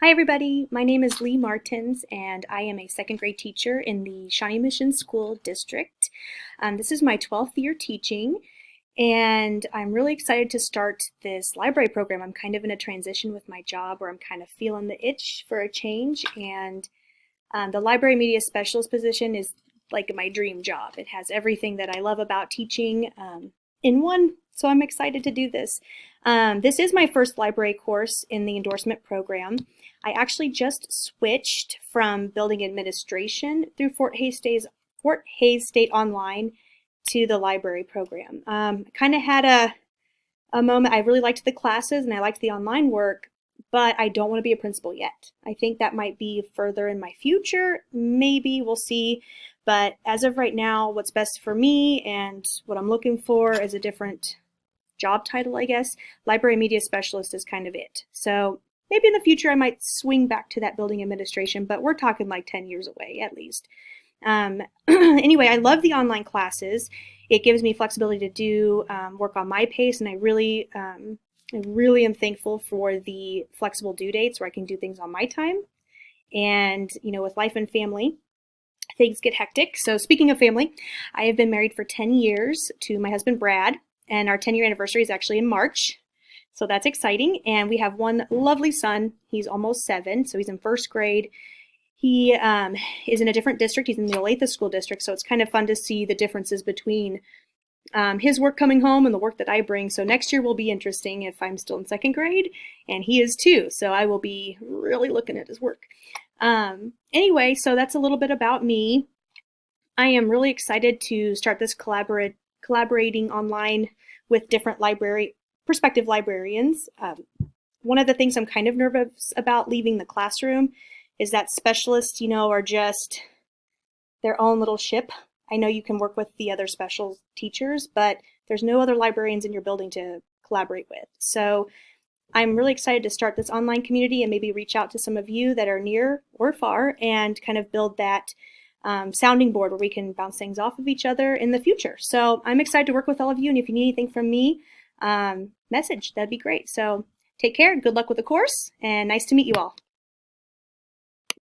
Hi everybody, my name is Lee Martins and I am a second grade teacher in the Shawnee Mission School District. This is my 12th year teaching and I'm really excited to start this library program. I'm kind of in a transition with my job where I'm kind of feeling the itch for a change, and the library media specialist position is like my dream job. It has everything that I love about teaching in one, so I'm excited to do this. This is my first library course in the endorsement program. I actually just switched from building administration through Fort Hays State Online to the library program. Kind of had a moment. I really liked the classes and I liked the online work, but I don't want to be a principal yet. I think that might be further in my future. Maybe, we'll see. But as of right now, what's best for me and what I'm looking for is a different job title, I guess. Library media specialist is kind of it. So maybe in the future I might swing back to that building administration, but we're talking like 10 years away at least. Anyway, I love the online classes. It gives me flexibility to do work on my pace, and I really am thankful for the flexible due dates where I can do things on my time. And with life and family, things get hectic. So speaking of family, I have been married for 10 years to my husband Brad, and our 10-year anniversary is actually in March. So that's exciting. And we have one lovely son. He's almost 7, so he's in first grade. He is in a different district. He's in the Olathe School District, so it's kind of fun to see the differences between his work coming home and the work that I bring. So next year will be interesting if I'm still in second grade, and he is too. So I will be really looking at his work. Anyway, so that's a little bit about me. I am really excited to start this collaborating online with different prospective librarians. One of the things I'm kind of nervous about leaving the classroom is that specialists, are just their own little ship. I know you can work with the other special teachers, but there's no other librarians in your building to collaborate with. So I'm really excited to start this online community and maybe reach out to some of you that are near or far and kind of build that sounding board where we can bounce things off of each other in the future. So I'm excited to work with all of you, and if you need anything from me, message, that'd be great. So take care, good luck with the course, and nice to meet you all.